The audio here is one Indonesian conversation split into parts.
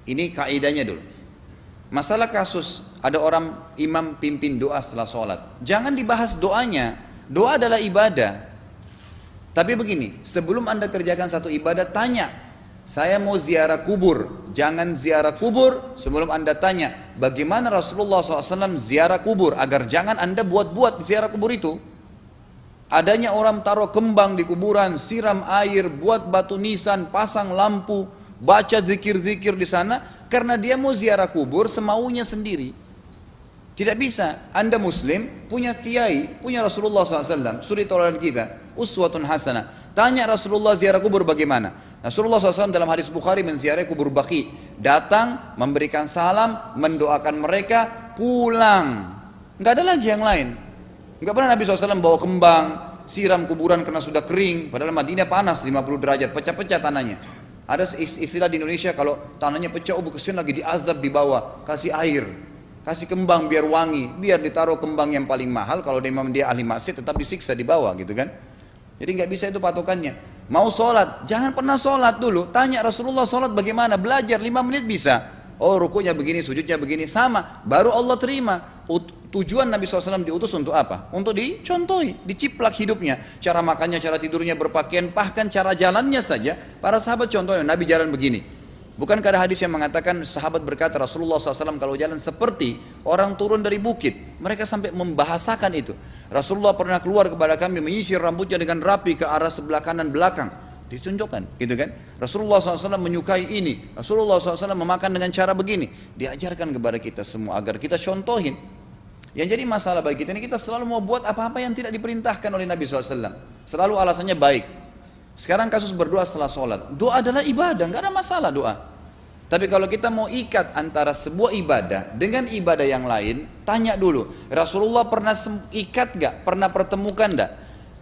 Ini kaidahnya dulu. Masalah kasus ada orang imam pimpin doa setelah sholat, jangan dibahas doanya. Doa adalah ibadah. Tapi begini, sebelum anda kerjakan satu ibadah, tanya, saya mau ziarah kubur. Jangan ziarah kubur sebelum anda tanya, bagaimana Rasulullah SAW ziarah kubur, agar jangan anda buat-buat ziarah kubur itu. Adanya orang taruh kembang di kuburan, siram air, buat batu nisan, pasang lampu, baca zikir-zikir di sana, karena dia mau ziarah kubur semaunya sendiri. Tidak bisa. Anda muslim, punya kiai, punya Rasulullah SAW, suri tauladan kita, uswatun hasanah. Tanya Rasulullah ziarah kubur bagaimana. Rasulullah SAW dalam hadis Bukhari menziarahi kubur Baqi. Datang, memberikan salam, mendoakan mereka, pulang. Nggak ada lagi yang lain. Nggak pernah Nabi SAW bawa kembang, siram kuburan karena sudah kering. Padahal Madinah panas 50 derajat, pecah-pecah tanahnya. Ada istilah di Indonesia, kalau tanahnya pecah, kesian lagi diazab di bawah, kasih air, kasih kembang biar wangi, biar ditaruh kembang yang paling mahal. Kalau dia ahli maksiat tetap disiksa di bawah gitu kan. Jadi nggak bisa itu patokannya. Mau sholat, jangan pernah sholat dulu, tanya Rasulullah sholat bagaimana, belajar 5 menit bisa. Oh rukunya begini, sujudnya begini, sama, baru Allah terima. Tujuan Nabi SAW diutus untuk apa? Untuk dicontohi, diciplak hidupnya, cara makannya, cara tidurnya, berpakaian, bahkan cara jalannya saja. Para sahabat contohnya, Nabi jalan begini. Bukankah ada hadis yang mengatakan, sahabat berkata Rasulullah SAW kalau jalan seperti orang turun dari bukit. Mereka sampai membahasakan itu. Rasulullah pernah keluar kepada kami menyisir rambutnya dengan rapi ke arah sebelah kanan belakang. Ditunjukkan, gitu kan? Rasulullah SAW menyukai ini. Rasulullah SAW memakan dengan cara begini. Diajarkan kepada kita semua agar kita contohin. Yang jadi masalah bagi kita ini, kita selalu mau buat apa-apa yang tidak diperintahkan oleh Nabi SAW. Selalu alasannya baik. Sekarang kasus berdoa setelah sholat. Doa adalah ibadah, nggak ada masalah doa. Tapi kalau kita mau ikat antara sebuah ibadah dengan ibadah yang lain, tanya dulu, Rasulullah pernah ikat nggak? Pernah pertemukan nggak?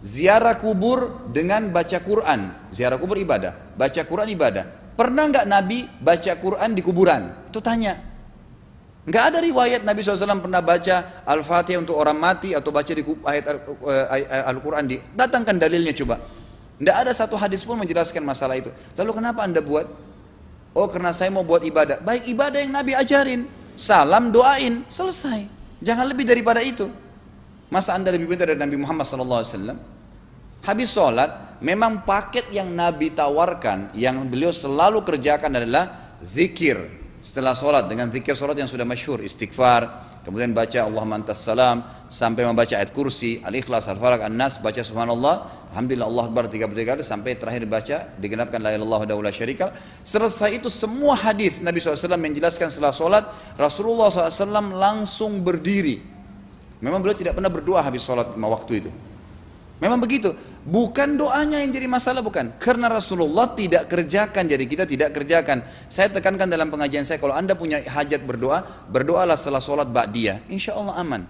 Ziarah kubur dengan baca Quran. Ziarah kubur ibadah, baca Quran ibadah. Pernah nggak Nabi baca Quran di kuburan? Itu tanya. Nggak ada riwayat Nabi SAW pernah baca Al-Fatihah untuk orang mati atau baca di ayat Al-Quran. Datangkan dalilnya coba. Tidak ada satu hadis pun menjelaskan masalah itu. Lalu kenapa anda buat? Oh karena saya mau buat ibadah. Baik, ibadah yang Nabi ajarin. Salam, doain, selesai. Jangan lebih daripada itu. Masa anda lebih pintar dari Nabi Muhammad SAW? Habis sholat, memang paket yang Nabi tawarkan, yang beliau selalu kerjakan adalah zikir. Setelah sholat, dengan zikir sholat yang sudah masyhur, istighfar, kemudian baca Allahumma antas salam, sampai membaca ayat kursi, al-ikhlas, al-falaq, an-nas, baca subhanallah, alhamdulillah, Allah akbar 33 kali, sampai terakhir baca digenapkan la ilaha illallah wahdahu la syarika lah. Selesai itu semua hadis Nabi SAW menjelaskan setelah sholat, Rasulullah SAW langsung berdiri. Memang beliau tidak pernah berdoa habis sholat 5 waktu itu. Memang begitu. Bukan doanya yang jadi masalah, bukan. Karena Rasulullah tidak kerjakan, jadi kita tidak kerjakan. Saya tekankan dalam pengajian saya, kalau anda punya hajat berdoa, berdoalah setelah sholat ba'diyah. Insya Allah aman.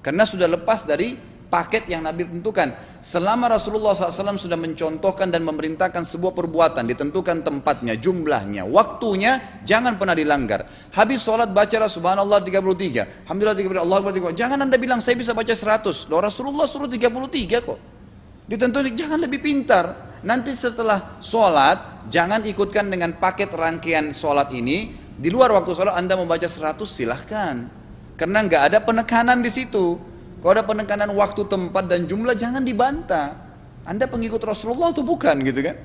Karena sudah lepas dari paket yang Nabi tentukan. Selama Rasulullah SAW sudah mencontohkan dan memerintahkan sebuah perbuatan, ditentukan tempatnya, jumlahnya, waktunya, jangan pernah dilanggar. Habis sholat bacalah subhanallah 33, alhamdulillah 33, Allah akbar 33. Jangan anda bilang saya bisa baca 100. Loh, Rasulullah suruh 33 kok. Ditentukan, jangan lebih pintar. Nanti setelah sholat, jangan ikutkan dengan paket rangkaian sholat ini. Di luar waktu sholat anda membaca 100, silahkan. Karena nggak ada penekanan di situ. Kalau ada penekanan waktu, tempat, dan jumlah, jangan dibantah. Anda pengikut Rasulullah atau bukan gitu kan?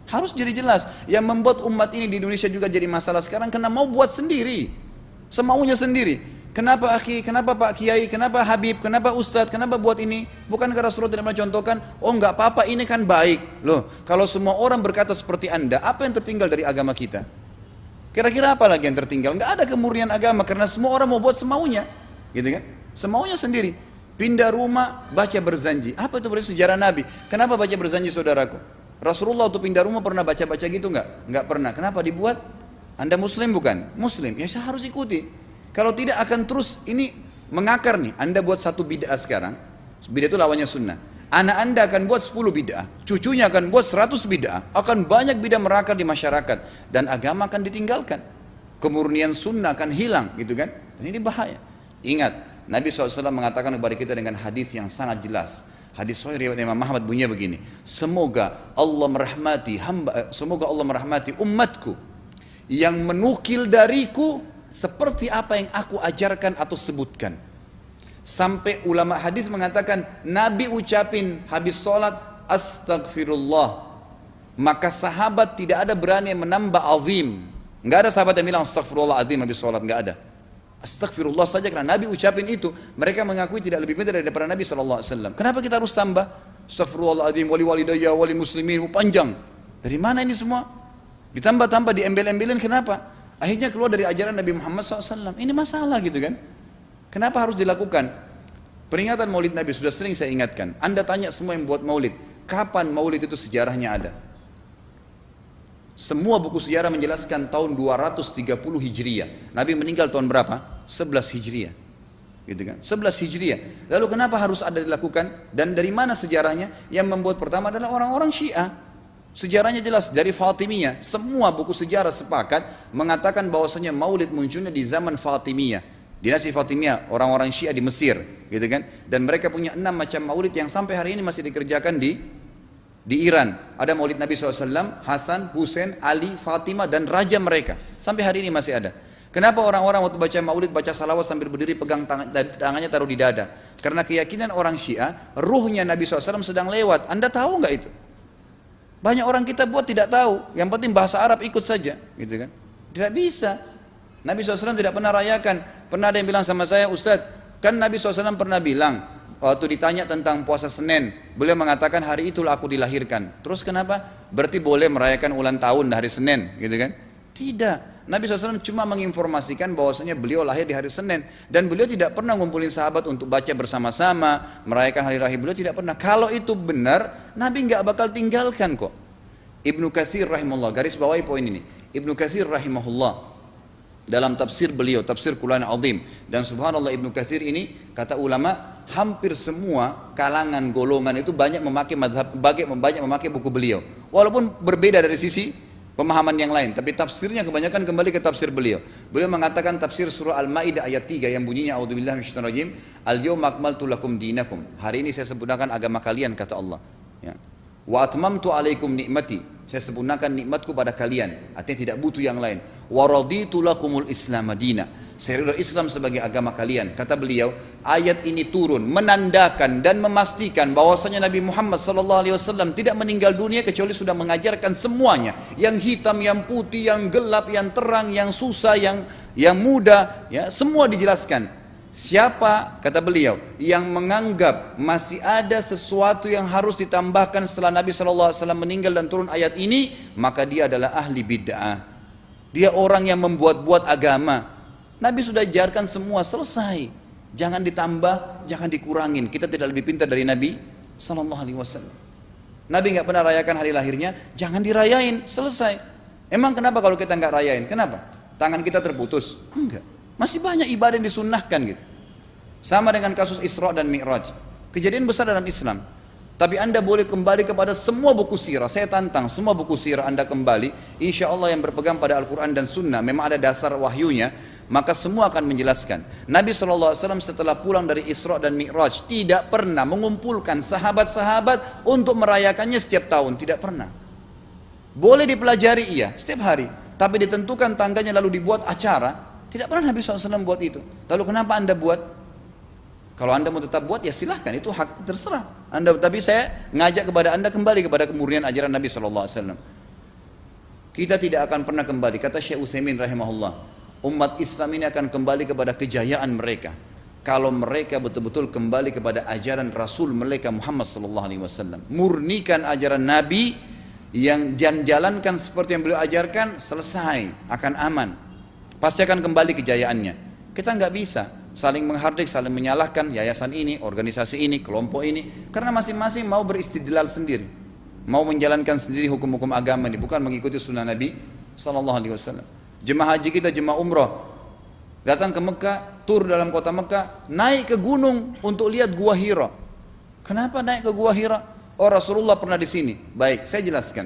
Harus jadi jelas. Yang membuat umat ini di Indonesia juga jadi masalah sekarang, karena mau buat sendiri. Semaunya sendiri. Kenapa akhi, kenapa Pak Kiai, kenapa Habib, kenapa Ustadz, kenapa buat ini? Bukankah Rasulullah tidak mencontohkan? Oh nggak apa-apa, ini kan baik. Loh, kalau semua orang berkata seperti Anda, apa yang tertinggal dari agama kita? Kira-kira apa lagi yang tertinggal? Nggak ada kemurnian agama, karena semua orang mau buat semaunya. Gitu kan? Semaunya sendiri. Pindah rumah, baca berzanji. Apa itu berarti sejarah Nabi? Kenapa baca berzanji saudaraku? Rasulullah waktu pindah rumah pernah baca-baca gitu nggak? Nggak pernah. Kenapa dibuat? Anda muslim bukan? Muslim. Ya saya harus ikuti. Kalau tidak akan terus ini mengakar nih. Anda buat satu bid'ah sekarang. Bid'ah itu lawannya sunnah. Anak anda akan buat 10 bid'ah. Cucunya akan buat 100 bid'ah. Akan banyak bid'ah merakar di masyarakat. Dan agama akan ditinggalkan. Kemurnian sunnah akan hilang gitu kan. Ini bahaya. Ingat. Nabi SAW mengatakan kepada kita dengan hadis yang sangat jelas. Hadis sahih riwayat Imam Ahmad bunyinya begini. Semoga Allah merahmati umatku yang menukil dariku seperti apa yang aku ajarkan atau sebutkan. Sampai ulama hadis mengatakan Nabi ucapin habis sholat astagfirullah, maka sahabat tidak ada berani menambah azim. Nggak ada sahabat yang bilang astagfirullah azim habis sholat, nggak ada. Astagfirullah saja karena Nabi ucapin itu. Mereka mengakui tidak lebih pintar daripada Nabi SAW. Kenapa kita harus tambah astagfirullahaladzim wali walidayya wali muslimin, panjang? Dari mana ini semua? Ditambah-tambah, diembel-embelin, kenapa? Akhirnya keluar dari ajaran Nabi Muhammad SAW. Ini masalah gitu kan? Kenapa harus dilakukan? Peringatan maulid Nabi sudah sering saya ingatkan. Anda tanya semua yang buat maulid, kapan maulid itu sejarahnya ada? Semua buku sejarah menjelaskan tahun 230 Hijriah. Nabi meninggal tahun berapa? 11 Hijriah. Gitu kan? 11 Hijriah. Lalu kenapa harus ada dilakukan? Dan dari mana sejarahnya? Yang membuat pertama adalah orang-orang Syiah. Sejarahnya jelas dari Fatimiyah. Semua buku sejarah sepakat mengatakan bahwasanya maulid munculnya di zaman Fatimiyah. Dinasti Fatimiyah, orang-orang Syiah di Mesir, gitu kan? Dan mereka punya 6 macam maulid yang sampai hari ini masih dikerjakan di Iran. Ada maulid Nabi SAW, Hasan, Husain, Ali, Fatimah, dan raja mereka. Sampai hari ini masih ada. Kenapa orang-orang waktu baca maulid, baca salawat sambil berdiri pegang tangannya taruh di dada? Karena keyakinan orang Syiah, ruhnya Nabi SAW sedang lewat. Anda tahu nggak itu? Banyak orang kita buat tidak tahu. Yang penting bahasa Arab ikut saja, gitu kan? Tidak bisa. Nabi SAW tidak pernah rayakan. Pernah ada yang bilang sama saya, Ustaz, kan Nabi SAW pernah bilang, waktu ditanya tentang puasa Senin, beliau mengatakan hari itulah aku dilahirkan. Terus kenapa? Berarti boleh merayakan ulang tahun hari Senin, gitu kan? Tidak. Nabi SAW cuma menginformasikan bahwasanya beliau lahir di hari Senin. Dan beliau tidak pernah ngumpulin sahabat untuk baca bersama-sama, merayakan hari raya. Beliau tidak pernah. Kalau itu benar, Nabi nggak bakal tinggalkan kok. Ibnu Katsir rahimahullah, garis bawahi poin ini. Ibnu Katsir rahimahullah, dalam tafsir beliau, tafsir Quran Azim, dan subhanallah Ibnu Katsir ini, kata ulama, hampir semua kalangan golongan itu banyak memakai madhab, banyak memakai buku beliau, walaupun berbeda dari sisi pemahaman yang lain, tapi tafsirnya kebanyakan kembali ke tafsir beliau. Beliau mengatakan tafsir surah Al-Maidah ayat 3 yang bunyinya a'udzubillahi minasyaitonirrajim, al-yawma akmaltu lakum dinakum, hari ini saya sempurnakan agama kalian, kata Allah, ya. Wa atmamtu alaikum nikmati, saya sempurnakan nikmatku pada kalian, artinya tidak butuh yang lain. Wa raditu lakumul Islam madina, saya ridha Islam sebagai agama kalian. Kata beliau, ayat ini turun menandakan dan memastikan bahwasanya Nabi Muhammad SAW tidak meninggal dunia kecuali sudah mengajarkan semuanya, yang hitam, yang putih, yang gelap, yang terang, yang susah, yang muda, ya, semua dijelaskan. Siapa, kata beliau, yang menganggap masih ada sesuatu yang harus ditambahkan setelah Nabi SAW meninggal dan turun ayat ini, maka dia adalah ahli bid'ah. Dia orang yang membuat-buat agama. Nabi sudah ajarkan semua, selesai. Jangan ditambah, jangan dikurangin. Kita tidak lebih pintar dari Nabi SAW. Nabi nggak pernah rayakan hari lahirnya, jangan dirayain, selesai. Emang kenapa kalau kita nggak rayain? Kenapa? Tangan kita terputus? Enggak. Masih banyak ibadah yang disunnahkan gitu. Sama dengan kasus Isra dan Mi'raj. Kejadian besar dalam Islam. Tapi Anda boleh kembali kepada semua buku sirah. Saya tantang semua buku sirah Anda kembali. Insya Allah yang berpegang pada Al-Quran dan Sunnah, memang ada dasar wahyunya, maka semua akan menjelaskan. Nabi SAW setelah pulang dari Isra dan Mi'raj tidak pernah mengumpulkan sahabat-sahabat untuk merayakannya setiap tahun. Tidak pernah. Boleh dipelajari, iya, setiap hari. Tapi ditentukan tanggalnya lalu dibuat acara. Tidak pernah Nabi SAW buat itu. Lalu kenapa Anda buat? Kalau Anda mau tetap buat, ya silahkan, itu hak terserah Anda. Tapi saya ngajak kepada Anda kembali kepada kemurnian ajaran Nabi SAW. Kita tidak akan pernah kembali, kata Syekh Utsaimin rahimahullah, umat Islam ini akan kembali kepada kejayaan mereka kalau mereka betul-betul kembali kepada ajaran Rasul mereka Muhammad SAW. Murnikan ajaran Nabi, yang jalankan seperti yang beliau ajarkan, selesai, akan aman. Pasti akan kembali kejayaannya. Kita nggak bisa saling menghardik, saling menyalahkan yayasan ini, organisasi ini, kelompok ini, karena masing-masing mau beristidlal sendiri, mau menjalankan sendiri hukum-hukum agama ini, bukan mengikuti sunnah Nabi SAW. Jemaah haji kita, jemaah umrah, datang ke Mekah, tur dalam kota Mekah, naik ke gunung untuk lihat Gua Hira. Kenapa naik ke Gua Hira? Oh, Rasulullah pernah di sini. Baik, saya jelaskan.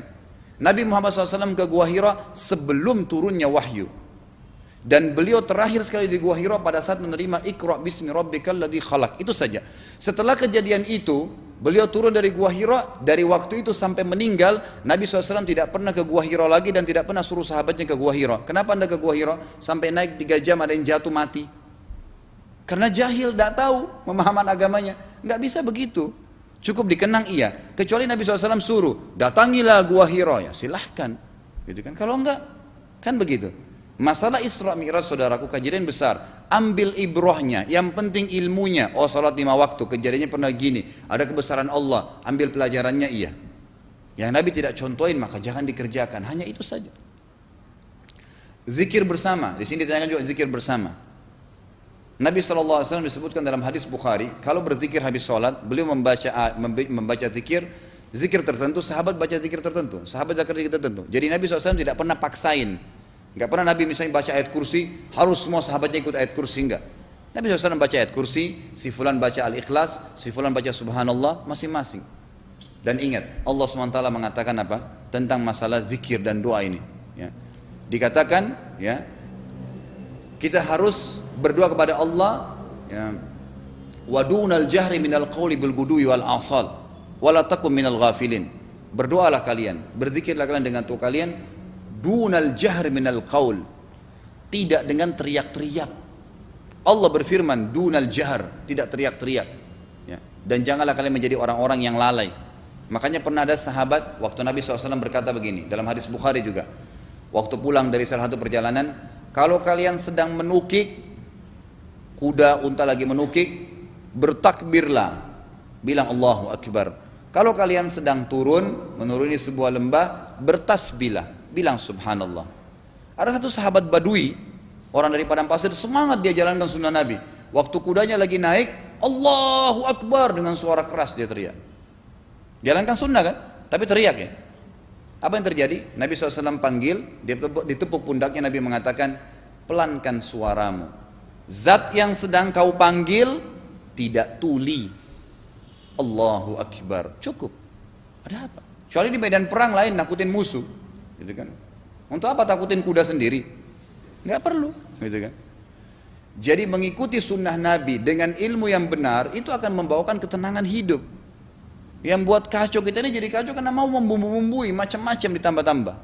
Nabi Muhammad SAW ke Gua Hira sebelum turunnya wahyu. Dan beliau terakhir sekali di Gua Hira pada saat menerima Iqra bismi rabbikal ladzi khalaq. Itu saja. Setelah kejadian itu, Beliau turun dari Gua Hira, dari waktu itu sampai meninggal, Nabi SAW tidak pernah ke Gua Hira lagi dan tidak pernah suruh sahabatnya ke Gua Hira. Kenapa anda ke Gua Hira? Sampai naik 3 jam ada yang jatuh mati. Karena jahil, tidak tahu pemahaman agamanya. Nggak bisa begitu. Cukup dikenang iya. Kecuali Nabi SAW suruh, datangilah Gua Hira. Ya silahkan. Gitu kan? Kalau enggak, kan begitu. Masalah Isra Mi'raj saudaraku kejadian besar. Ambil ibrahnya, yang penting ilmunya. Oh salat 5 waktu, kejadiannya pernah gini. Ada kebesaran Allah, ambil pelajarannya iya. Yang Nabi tidak contohin maka jangan dikerjakan. Hanya itu saja. Zikir bersama, di sini ditanyakan juga zikir bersama. Nabi SAW disebutkan dalam hadis Bukhari, kalau berzikir habis sholat, beliau membaca zikir tertentu, sahabat baca zikir tertentu, sahabat baca zikir tertentu. Jadi Nabi SAW tidak pernah paksain. Enggak pernah Nabi misalnya baca ayat kursi, harus semua sahabatnya ikut ayat kursi, enggak. Nabi SAW baca ayat kursi, si fulan baca al-ikhlas, si fulan baca subhanallah, masing-masing. Dan ingat, Allah SWT mengatakan apa? Tentang masalah zikir dan doa ini. Ya. Dikatakan, ya, kita harus berdoa kepada Allah, ya, wadunal jahri minal qawli bil gudui wal asal, wala takum minal ghafilin. Berdoalah kalian, berzikirlah kalian dengan doa kalian, dunal jahr minal qaul, tidak dengan teriak-teriak. Allah berfirman dunal jahr, tidak teriak-teriak, ya. Dan janganlah kalian menjadi orang-orang yang lalai. Makanya pernah ada sahabat waktu Nabi SAW berkata begini dalam hadis Bukhari juga, waktu pulang dari salah satu perjalanan, kalau kalian sedang menukik kuda, unta lagi menukik, bertakbirlah, bilang Allahu Akbar. Kalau kalian sedang turun menuruni sebuah lembah, bertasbihlah, bilang subhanallah. Ada satu sahabat badui, orang dari padang pasir, semangat dia jalankan sunnah Nabi. Waktu kudanya lagi naik, Allahu Akbar, dengan suara keras dia teriak. Jalankan sunnah kan, tapi teriak ya. Apa yang terjadi? Nabi SAW panggil, dia ditepuk pundaknya, Nabi mengatakan, pelankan suaramu. Zat yang sedang kau panggil tidak tuli. Allahu Akbar, cukup. Ada apa? Kecuali di medan perang lain nakutin musuh. Gitu kan. Untuk apa takutin kuda sendiri? Nggak perlu, gitu kan. Jadi mengikuti sunnah Nabi dengan ilmu yang benar itu akan membawakan ketenangan hidup. Yang buat kacau kita ini jadi kacau karena mau membumbu-bumbui macam-macam ditambah-tambah.